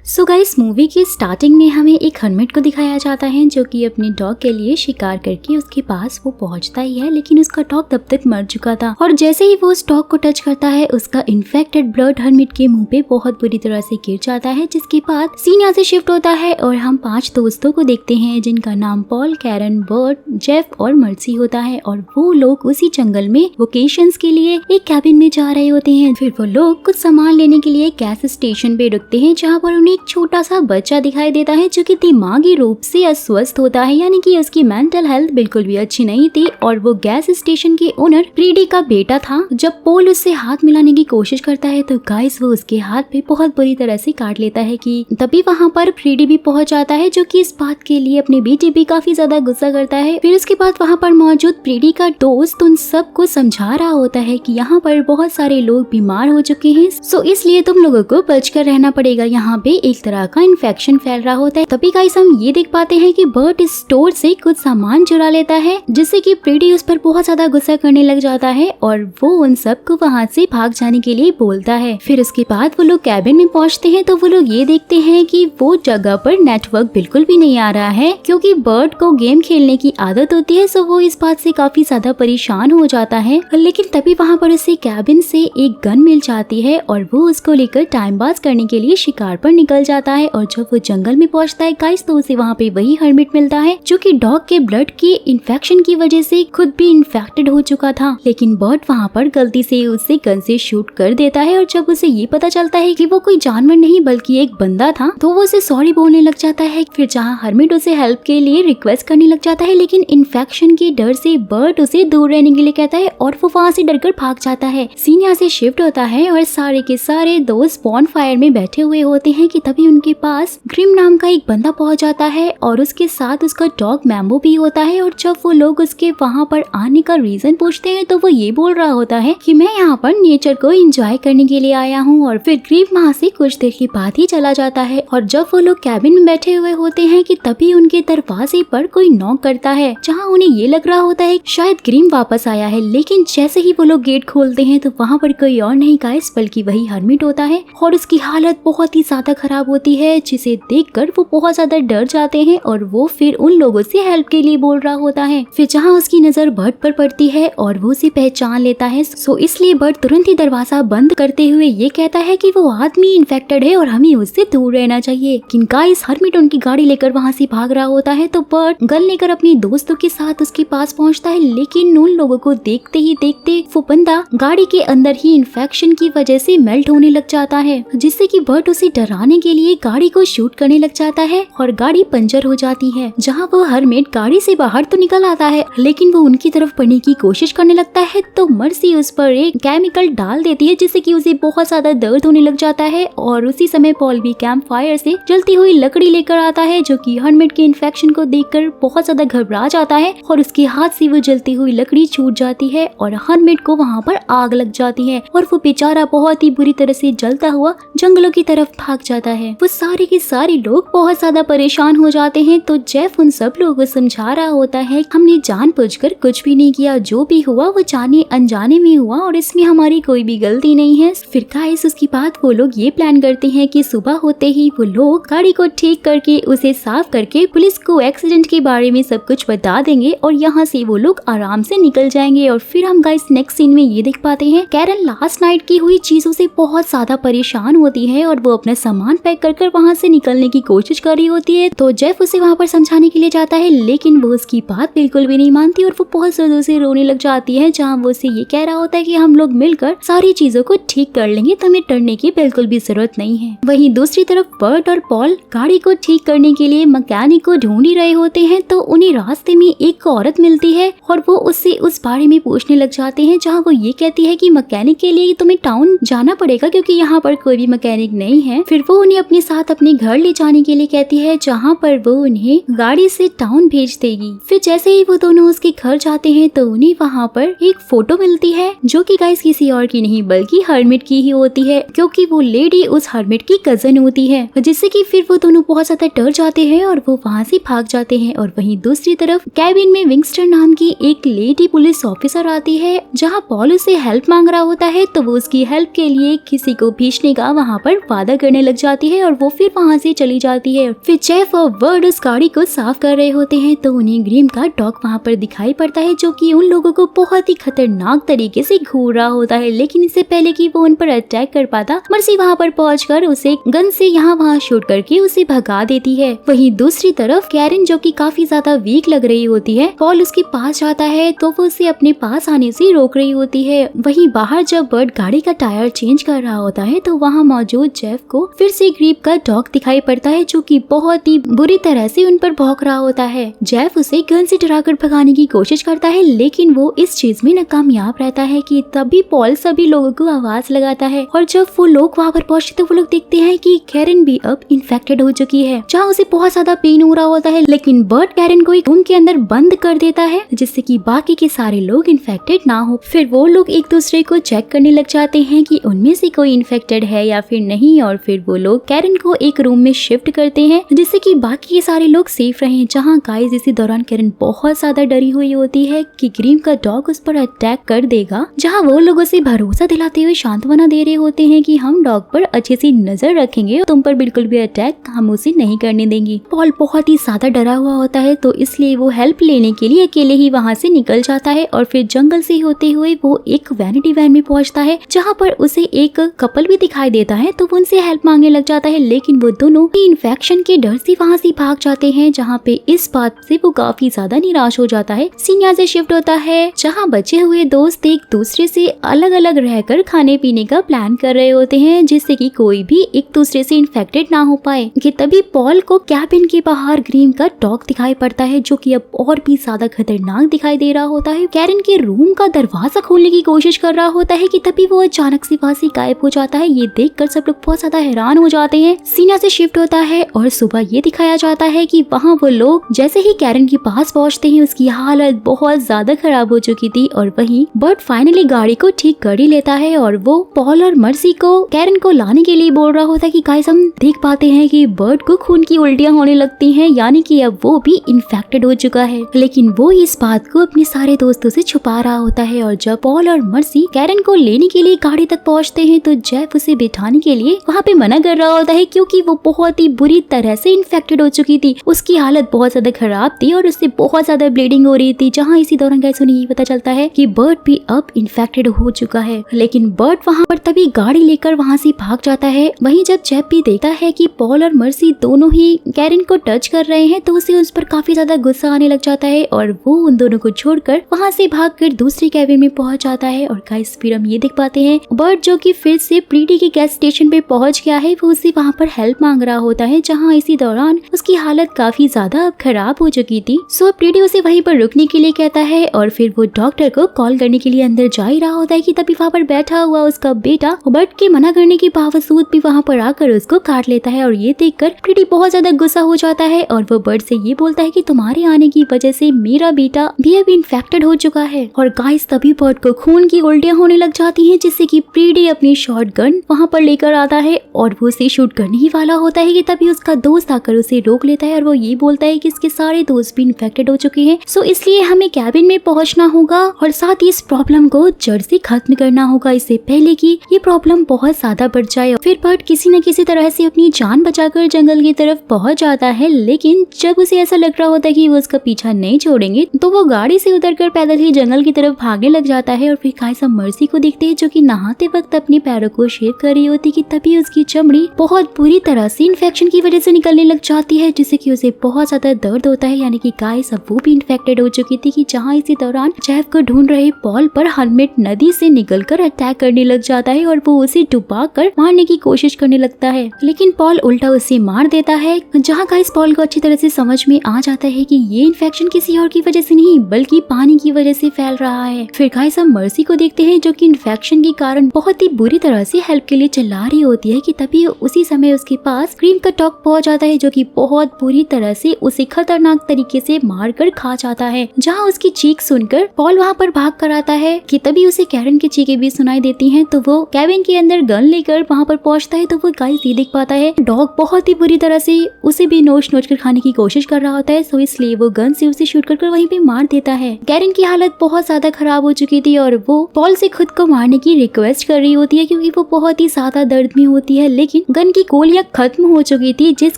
So guys, movie की starting में हमें एक हर्मिट को दिखाया जाता है जो कि अपने डॉग के लिए शिकार करके उसके पास वो पहुंचता ही है, लेकिन उसका डॉग तब तक मर चुका था। और जैसे ही वो उस डॉग को टच करता है उसका इन्फेक्टेड ब्लड हर्मिट के मुंह पे बहुत बुरी तरह से गिर जाता है, जिसके बाद सीन यहाँ से शिफ्ट होता है और हम 5 दोस्तों को देखते हैं जिनका नाम पॉल, कैरन, बर्ट, जेफ और मर्सी होता है। और वो लोग उसी जंगल में वेकेशंस के लिए एक कैबिन में जा रहे होते हैं। फिर वो लोग कुछ सामान लेने के लिए गैस स्टेशन पे रुकते हैं, जहाँ पर उन्हें एक छोटा सा बच्चा दिखाई देता है जो कि दिमागी रूप से अस्वस्थ होता है, यानी कि उसकी मेंटल हेल्थ बिल्कुल भी अच्छी नहीं थी। और वो गैस स्टेशन के ओनर प्रीडी का बेटा था। जब पोल उससे हाथ मिलाने की कोशिश करता है तो गाइस वो उसके हाथ पे बहुत बुरी तरह से काट लेता है कि तभी वहाँ पर प्रीडी भी पहुंच जाता है, जो कि इस बात के लिए अपने बेटे पे काफी ज्यादा गुस्सा करता है। फिर उसके बाद वहाँ पर मौजूद प्रीडी का दोस्त उन सबको समझा रहा होता है कि यहाँ पर बहुत सारे लोग बीमार हो चुके हैं, सो इसलिए तुम लोगों को बचकर रहना पड़ेगा। यहाँ पे एक तरह का इन्फेक्शन फैल रहा होता है। तभी गाइस हम ये देख पाते हैं कि बर्ट इस स्टोर से कुछ सामान चुरा लेता है, जिससे कि प्रीडी उस पर बहुत ज्यादा गुस्सा करने लग जाता है और वो उन सबको वहाँ से भाग जाने के लिए बोलता है। फिर उसके बाद वो लोग कैबिन में पहुँचते हैं तो वो लोग ये देखते हैं कि वो जगह पर नेटवर्क बिल्कुल भी नहीं आ रहा है, क्योंकि बर्ट को गेम खेलने की आदत होती है। सो वो इस बात से काफी ज्यादा परेशान हो जाता है। लेकिन तभी वहाँ पर उसे कैबिन से एक गन मिल जाती है और वो उसको लेकर टाइम पास करने के लिए शिकार पर निकल जाता है। और जब वो जंगल में पहुंचता है गाइस तो उसे वहाँ पे वही हर्मिट मिलता है जो कि डॉग के ब्लड के इन्फेक्शन की वजह से खुद भी इन्फेक्टेड हो चुका था। लेकिन बर्ट वहाँ पर गलती से उसे गन से शूट कर देता है और जब उसे ये पता चलता है कि वो कोई जानवर नहीं बल्कि एक बंदा था तो वो उसे सॉरी बोलने लग जाता है। फिर जहाँ हर्मिट उसे हेल्प के लिए रिक्वेस्ट करने लग जाता है, लेकिन इन्फेक्शन के डर से बर्ट उसे दूर रहने के लिए कहता है और वो वहाँ से डरकर भाग जाता है। सीन यहाँ से शिफ्ट होता है और सारे के सारे दोस्त बॉन फायर में बैठे हुए होते हैं कि तभी उनके पास ग्रिम नाम का एक बंदा पहुंच जाता है और उसके साथ उसका डॉग मैम्बो भी होता है। और जब वो लोग उसके वहाँ पर आने का रीजन पूछते हैं तो वो ये बोल रहा होता है कि मैं यहाँ पर नेचर को एंजॉय करने के लिए आया हूँ। और फिर ग्रिम वहाँ से कुछ देर के बाद ही चला जाता है। और जब वो लोग कैबिन में बैठे हुए होते हैं कि तभी उनके दरवाजे पर कोई नॉक करता है, जहाँ उन्हें ये लग रहा होता है शायद ग्रिम वापस आया है। लेकिन जैसे ही वो लोग गेट खोलते हैं तो वहाँ पर कोई और नहीं गाइस बल्कि वही हर्मिट होता है और उसकी हालत बहुत ही ज्यादा खराब होती है, जिसे देखकर वो बहुत ज्यादा डर जाते हैं और वो फिर उन लोगों से हेल्प के लिए बोल रहा होता है। फिर जहाँ उसकी नजर बर्ट पर पड़ती है और वो उसे पहचान लेता है, सो इसलिए बर्ट तुरंत ही दरवाजा बंद करते हुए ये कहता है कि वो आदमी इन्फेक्टेड है और हमें उससे दूर रहना चाहिए। लेकिन गाइस हर्मिट उनकी गाड़ी लेकर वहाँ से भाग रहा होता है तो बर्ट गन लेकर अपने दोस्तों के साथ उसके पास पहुँचता है, लेकिन उन लोगों को देखते ही देखते वो बंदा गाड़ी के अंदर ही इन्फेक्शन की वजह से मेल्ट होने लग जाता है, जिससे कि बर्ट उसे डराने के लिए गाड़ी को शूट करने लग जाता है और गाड़ी पंचर हो जाती है। जहाँ वो हर्मिट गाड़ी से बाहर तो निकल आता है, लेकिन वो उनकी तरफ बढ़ने की कोशिश करने लगता है तो मर्सी उस पर एक केमिकल डाल देती है, जिससे कि उसे बहुत ज्यादा दर्द होने लग जाता है। और उसी समय पॉल भी कैंप फायर से जलती हुई लकड़ी लेकर आता है, जो कि हर्मिट के इन्फेक्शन को देखकर बहुत ज्यादा घबरा जाता है और उसके हाथ से वो जलती हुई लकड़ी छूट जाती है और हर्मिट को वहाँ पर आग लग जाती है और वो बेचारा बहुत ही बुरी तरह से जलता हुआ जंगलों की तरफ भाग जाता है। वो सारे के सारे लोग बहुत ज्यादा परेशान हो जाते हैं तो जेफ उन सब लोगों को समझा रहा होता है हमने जानबूझकर कुछ भी नहीं किया, जो भी हुआ वो जाने अनजाने में हुआ और इसमें हमारी कोई भी गलती नहीं है। फिर गाइस उसके बाद वो लोग ये प्लान करते हैं कि सुबह होते ही वो लोग गाड़ी को ठीक करके उसे साफ करके पुलिस को एक्सीडेंट के बारे में सब कुछ बता देंगे और यहाँ से वो लोग आराम से निकल जाएंगे। और फिर हम गाइस नेक्स्ट सीन में ये देख पाते हैं कैरन लास्ट नाइट की हुई चीजों से बहुत ज्यादा परेशान होती है और वो अपना सामान पैक कर वहाँ से निकलने की कोशिश कर रही होती है। तो जेफ उसे वहाँ पर समझाने के लिए जाता है, लेकिन वो उसकी बात बिल्कुल भी नहीं मानती और वो बहुत जोरों से रोने लग जाती है, जहाँ वो उसे ये कह रहा होता है कि हम लोग मिलकर सारी चीजों को ठीक कर लेंगे, तुम्हें डरने की बिल्कुल भी जरूरत नहीं है। वहीं दूसरी तरफ बर्ट और पॉल गाड़ी को ठीक करने के लिए मैकेनिक को ढूंढ ही रहे होते हैं तो उन्हें रास्ते में एक औरत मिलती है और वो उससे उस बारे में पूछने लग जाते हैं, जहाँ वो ये कहती है कि मैकेनिक के लिए तुम्हें टाउन जाना पड़ेगा क्योंकि यहाँ पर कोई भी मैकेनिक नहीं है। फिर वो उन्हें अपने साथ अपने घर ले जाने के लिए कहती है, जहाँ पर वो उन्हें गाड़ी से टाउन भेज देगी। फिर जैसे ही वो दोनों उसके घर जाते हैं तो उन्हें वहाँ पर एक फोटो मिलती है, जो कि गाइस किसी और की नहीं बल्कि हर्मिट की ही होती है, क्योंकि वो लेडी उस हर्मिट की कजन होती है, जिससे कि फिर वो दोनों बहुत ज्यादा डर जाते हैं और वो वहाँ से भाग जाते हैं। और वहीं दूसरी तरफ कैबिन में विंगस्टर नाम की एक लेडी पुलिस ऑफिसर आती है, जहाँ पॉल उससे हेल्प मांग रहा होता है तो वो उसकी हेल्प के लिए किसी को भेजने का वहाँ पर वादा करने लग जाती जाती है और वो फिर वहाँ से चली जाती है। फिर जेफ और बर्ड उस गाड़ी को साफ कर रहे होते हैं तो उन्हें ग्रीम का डॉग वहाँ पर दिखाई पड़ता है जो कि उन लोगों को बहुत ही खतरनाक तरीके से घूर रहा होता है। लेकिन इससे पहले कि वो उन पर अटैक कर पाता, मर्सी वहाँ पर पहुंचकर उसे गन से यहाँ वहाँ शूट करके उसे भगा देती है। वहीं दूसरी तरफ कैरन जो कि काफी ज्यादा वीक लग रही होती है, पॉल उसके पास जाता है तो वो उसे अपने पास आने से रोक रही होती है। वहीं बाहर जब बर्ड गाड़ी का टायर चेंज कर रहा होता है तो वहाँ मौजूद जेफ को फिर से ग्रीम का डॉग दिखाई पड़ता है जो कि बहुत ही बुरी तरह से उन पर भौंक रहा होता है। जेफ उसे गन से डराकर भगाने की कोशिश करता है लेकिन वो इस चीज में नाकामयाब रहता है कि तभी पॉल सभी लोगों को आवाज लगाता है और जब वो लोग वहाँ पर पहुंचते तो वो लोग देखते हैं कि कैरन भी अब इन्फेक्टेड हो चुकी है, जहाँ उसे बहुत ज्यादा पेन हो रहा होता है। लेकिन बर्ड कैरन को एक रूम के अंदर बंद कर देता है जिससे कि बाकी के सारे लोग इन्फेक्टेड ना हो। फिर वो लोग एक दूसरे को चेक करने लग जाते हैं कि उनमें से कोई इन्फेक्टेड है या फिर नहीं, और फिर वो लोग कैरन को एक रूम में शिफ्ट करते हैं जिससे कि बाकी के सारे लोग सेफ रहें। जहाँ गाइस इसी दौरान कैरन बहुत ज्यादा डरी हुई होती है कि ग्रीम का डॉग उस पर अटैक कर देगा, जहाँ वो लोगों से भरोसा दिलाते हुए सांत्वना दे रहे होते हैं कि हम डॉग पर अच्छे से नजर रखेंगे और तुम पर बिल्कुल भी अटैक हम उसे नहीं करने देंगे। पॉल बहुत ही ज्यादा डरा हुआ होता है तो इसलिए वो हेल्प लेने के लिए अकेले ही वहाँ से निकल जाता है और फिर जंगल से होते हुए वो एक वैनिटी वैन में पहुँचता है जहाँ पर उसे एक कपल भी दिखाई देता है तो वो उनसे हेल्प मांगने लग जाता है। लेकिन वो दोनों इन्फेक्शन के डर से वहाँ से भाग जाते हैं, जहाँ पे इस बात से वो काफी ज्यादा निराश हो जाता है। सीन यहाँ से शिफ्ट होता है जहाँ बचे हुए दोस्त एक दूसरे से अलग अलग रहकर खाने पीने का प्लान कर रहे होते हैं जिससे कि कोई भी एक दूसरे से इन्फेक्टेड ना हो पाए। कि तभी पॉल को कैबिन के बाहर ग्रीम का डॉग दिखाई पड़ता है जो कि अब और भी ज्यादा खतरनाक दिखाई दे रहा होता है। कैरन के रूम का दरवाजा खोलने की कोशिश कर रहा होता है कि तभी वो अचानक से वहाँ से गायब हो जाता है। ये देखकर सब लोग बहुत ज्यादा हैरान हो जाते हैं। सीना से शिफ्ट होता है और सुबह ये दिखाया जाता है कि वहाँ वो लोग जैसे ही कैरन के पास पहुँचते हैं उसकी हालत बहुत ज्यादा खराब हो चुकी थी और वहीं बर्ड फाइनली गाड़ी को ठीक कर ही लेता है और वो पॉल और मर्सी को कैरन को लाने के लिए बोल रहा होता है कि गाइस हम देख पाते हैं कि बर्ड को खून की उल्टियां होने लगती हैं, यानी कि अब वो भी इन्फेक्टेड हो चुका है। लेकिन वो इस बात को अपने सारे दोस्तों से छुपा रहा होता है और जब पॉल और मर्सी कैरन को लेने के लिए गाड़ी तक पहुंचते हैं तो जेफ उसे बिठाने के लिए वहाँ पे मना कर रहा होता है क्योंकि वो बहुत ही बुरी तरह से इन्फेक्टेड हो चुकी थी। उसकी हालत बहुत ज्यादा खराब थी और उससे बहुत ज्यादा ब्लीडिंग हो रही थी। जहाँ इसी दौरान गाइस उन्हें ये पता चलता है कि बर्ड भी अब इन्फेक्टेड हो चुका है। लेकिन बर्ड वहाँ पर तभी गाड़ी लेकर वहाँ से भाग जाता है। वहीं जब जेफ भी देखता है कि पॉल और मर्सी दोनों ही कैरन को टच कर रहे हैं तो उसे उस पर काफी ज्यादा गुस्सा आने लग जाता है और वो उन दोनों को छोड़कर वहाँ से भागकर दूसरे कैबिन में पहुंच जाता है। और गाइस फिर हम ये देख पाते हैं बर्ड जो कि फिर से प्रीटी के गैस स्टेशन पे पहुंच गया है, वो उसे वहाँ पर हेल्प मांग रहा होता है। जहाँ इसी दौरान उसकी हालत काफी ज्यादा खराब हो चुकी थी। सो प्रीटी उसे वहीं पर रुकने के लिए कहता है और फिर वो डॉक्टर को कॉल करने के लिए अंदर जा ही रहा होता है कि तभी वहाँ पर बैठा हुआ उसका बेटा बर्ड के मना करने के बावजूद भी वहाँ पर आकर उसको काट लेता है। और ये देखकर प्रीटी बहुत ज्यादा गुस्सा हो जाता है और वो बर्ड से ये बोलता है कि तुम्हारे आने की वजह से मेरा बेटा भी अब इन्फेक्टेड हो चुका है। और गाइस तभी बर्ड को खून की उल्टियां होने लग जाती हैं जिससे कि प्रीटी अपनी शॉटगन वहाँ पर लेकर आता है और वो उसे शूट करने ही वाला होता है कि तभी उसका दोस्त आकर उसे रोक लेता है और वो ये बोलता है कि इसके सारे दोस्त भी इन्फेक्टेड हो चुके हैं। सो इसलिए हमें कैबिन में पहुंचना होगा और साथ ही इस प्रॉब्लम को जड़ से खत्म करना होगा इससे पहले कि ये प्रॉब्लम बहुत ज्यादा बढ़ जाए। फिर बर्ड किसी न किसी तरह से अपनी जान बचाकर जंगल की तरफ पहुंच जाता है। लेकिन जब उसे ऐसा लग रहा होता है कि वो उसका पीछा नहीं छोड़ेंगे तो वो गाड़ी से उतरकर पैदल ही जंगल की तरफ भागने लग जाता है। और फिर गाइस हम मर्सी को देखते हैं जो कि नहाते वक्त अपने पैरों को शेव कर रही होती कि तभी उसकी चमड़ी बहुत बुरी तरह से इन्फेक्शन की वजह से निकलने लग जाती है जिससे कि उसे बहुत ज्यादा दर्द होता है। यानी कि गाइस अब वो भी इन्फेक्टेड हो चुकी थी कि जहाँ इसी दौरान जेफ को ढूंढ रहे पॉल पर हेलमेट नदी से निकलकर अटैक करने लग जाता है और वो उसे डुबा कर मारने की कोशिश करने लगता है। लेकिन पॉल उल्टा उसे मार देता है। जहाँ गाइस पॉल को अच्छी तरह से समझ में आ जाता है कि ये इन्फेक्शन किसी और की वजह से नहीं बल्कि पानी की वजह से फैल रहा है। फिर गाइस हम मर्सी को देखते हैं जो कि इन्फेक्शन के कारण बहुत ही बुरी तरह से हेल्प के लिए चिल्ला रही होती है कि तभी उसी समय उसके पास ग्रीम का डॉग पहुंच जाता है जो कि बहुत बुरी तरह से उसे खतरनाक तरीके से मार कर खा जाता है। जहाँ उसकी चीख सुनकर पॉल वहाँ पर भाग कर आता है कि तभी उसे कैरन की चीखें भी सुनाई देती हैं। तो वो कैबिन के अंदर गन लेकर वहाँ पर पहुँचता है तो वो गाइस ये देख पाता है डॉग बहुत ही बुरी तरह से उसे भी नोच कर खाने की कोशिश कर रहा होता है। सो इसलिए वो गन से उसे शूट कर वहीं पे मार देता है। कैरन की हालत बहुत ज्यादा खराब हो चुकी थी और वो पॉल से खुद को मारने की रिक्वेस्ट कर रही होती है क्योंकि वो बहुत ही ज्यादा दर्द में होती है। लेकिन गन की गोलियां खत्म हो चुकी थी, जिस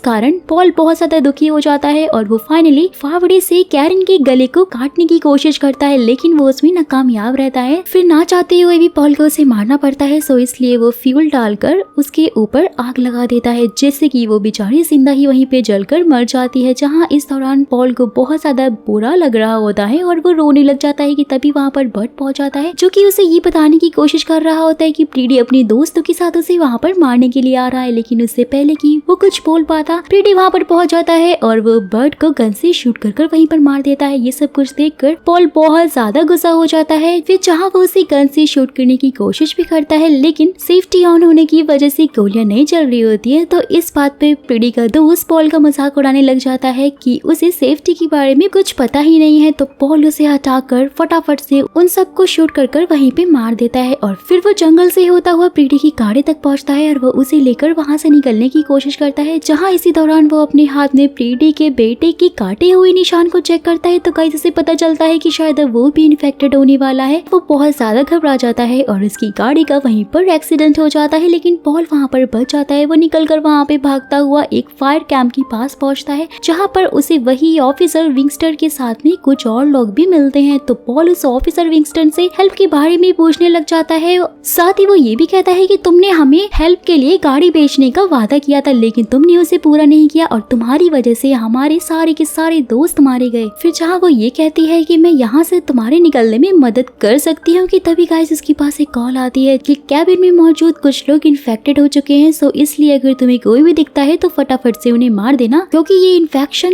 कारण पॉल बहुत ज्यादा दुखी हो जाता है और वो फाइनली फावड़े से कैरन के गले को काटने की कोशिश करता है, लेकिन वो उसमें नाकामयाब रहता है। फिर ना चाहते हुए भी पॉल को उसे मारना पड़ता है, सो इसलिए वो फ्यूल डालकर उसके ऊपर आग लगा देता है, जिससे कि वो बेचारी जिंदा ही वहीं पे जलकर मर जाती है। जहाँ इस दौरान पॉल को बहुत ज्यादा बुरा लग रहा होता है और वो रोने लग जाता है कि तभी वहाँ पर बर्ट पहुंच जाता है, जो कि उसे ये बताने की कोशिश कर रहा होता है कि प्रीडी अपने दोस्तों के साथ उसे वहाँ पर मारने के लिए आ रहा है। लेकिन उससे पहले कि वो कुछ बोल पाता, प्रीडी वहाँ पर पहुंच जाता है और वो बर्ट को गन से शूट कर वहीं पर मार देता है। ये सब कुछ देखकर पॉल बहुत ज्यादा गुस्सा हो जाता है। फिर जहाँ वो उसे गन से शूट करने की कोशिश भी करता है, लेकिन सेफ्टी ऑन होने की वजह से गोलियां नहीं चल रही होती है। तो इस बात पे प्रीडी का दोस्त पॉल का मजाक उड़ाने लग जाता है कि उसे सेफ्टी के बारे में कुछ पता ही नहीं है। तो पॉल उसे हटाकर फटाफट से उन सबको शूट कर वहीं पे मार देता है और फिर वो जंगल से होता हुआ प्रीडी की गाड़ी तक पहुंचता है और वो उसे लेकर वहां से निकलने की कोशिश करता है। जहाँ इसी दौरान वो अपने हाथ में प्रीडी के बेटे के काटे हुए निशान को चेक करता है, तो गाइस उसे पता चलता है कि शायद वो भी इन्फेक्टेड होने वाला है। वो बहुत ज्यादा घबरा जाता है और उसकी गाड़ी का वहीं पर एक्सीडेंट हो जाता है, लेकिन पॉल वहाँ पर बच जाता है। वो निकलकर वहाँ पे भागता हुआ एक फायर कैंप के पास पहुँचता है, जहाँ पर उसे वही ऑफिसर विंगस्टर के साथ में कुछ और लोग भी मिलते हैं। तो पॉल उस ऑफिसर विंगस्टन से हेल्प के बारे में पूछने लग जाता है। साथ ही वो ये भी कहता है कि तुमने हमें हेल्प के लिए गाड़ी बेचने का वादा किया था, लेकिन तुमने उसे पूरा नहीं किया और तुम्हारी वजह से हमारे सारे के सारे दोस्त मारे गए। फिर जहाँ वो ये कहती है कि मैं यहाँ से तुम्हारे निकलने में मदद कर सकती हूँ कि तभी गाइस उसके पास एक कॉल आती है कि कैबिन में मौजूद कुछ लोग इन्फेक्टेड हो चुके हैं, सो इसलिए अगर तुम्हें कोई भी दिखता है तो फटाफट से उन्हें मार देना, क्योंकि ये इन्फेक्शन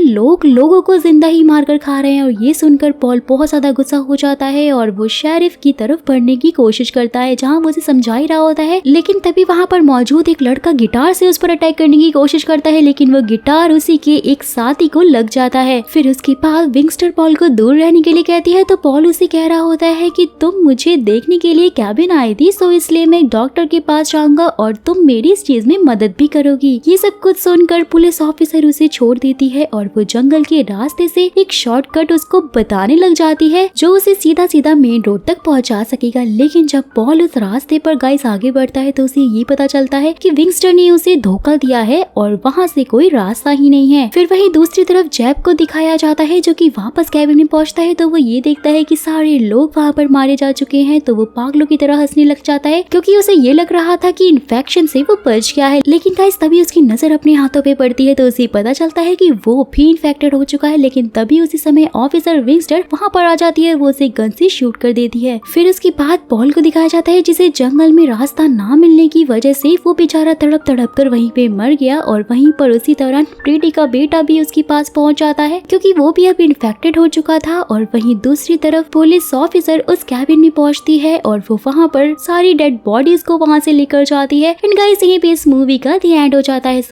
लोगों को जिंदा ही मारकर खा रहे हैं। और ये सुनकर पॉल बहुत ज्यादा गुस्सा हो जाता है और वो शेरिफ की तरफ बढ़ने की कोशिश करता है, जहाँ वो उसे समझा ही रहा होता है। लेकिन तभी वहाँ पर मौजूद एक लड़का गिटार से उस पर अटैक करने की कोशिश करता है, लेकिन वो गिटार उसी के एक साथी को लग जाता है। फिर उसके बाद विंगस्टर पॉल को दूर रहने के लिए कहती है, तो पॉल उसे कह रहा होता है कि तुम मुझे देखने के लिए कैबिन आई थी, सो इसलिए मैं डॉक्टर के पास जाऊंगा और तुम मेरी इस चीज में मदद भी करोगी। ये सब कुछ सुनकर पुलिस ऑफिसर उसे छोड़ देती है और वो जंगल के रास्ते से एक शॉर्टकट उसको बताने लग जाती है, जो उसे सीधा सीधा मेन रोड तक पहुंचा सकेगा। लेकिन जब पॉल उस रास्ते पर गाइस आगे बढ़ता है तो उसे ये पता चलता है कि विंगस्टर ने उसे धोखा दिया है और वहाँ से कोई रास्ता ही नहीं है। फिर वहीं दूसरी तरफ जैब को दिखाया जाता है, जो कि वापस कैबिन में पहुंचता है तो वो ये देखता है कि सारे लोग वहाँ पर मारे जा चुके हैं। तो वो पागलों की तरह हंसने लग जाता है, क्योंकि उसे ये लग रहा था कि इन्फेक्शन से वो बच गया है। लेकिन गाइस तभी उसकी नजर अपने हाथों पे पड़ती है तो उसे पता चलता है कि वो भी इन्फेक्टेड हो चुका है। लेकिन तभी उसी समय ऑफिसर विंगस्टर वहाँ पर आ जाती है, वो उसे गन से शूट कर देती है। फिर उसके बाद पॉल को दिखाया जाता है, जिसे जंगल में रास्ता ना मिलने की वजह से वो बेचारा तड़प तड़प कर वहीं पे मर गया। और वहीं पर उसी दौरान प्रीडी का बेटा भी उसके पास पहुंच जाता है, क्योंकि वो भी अब इन्फेक्टेड हो चुका था। और वहीं दूसरी तरफ पुलिस ऑफिसर उस कैबिन में पहुंचती है और वो वहाँ पर सारी डेड बॉडीज को वहाँ से लेकर जाती है। एंड गाइस यहीं पे इस मूवी का द एंड हो जाता है।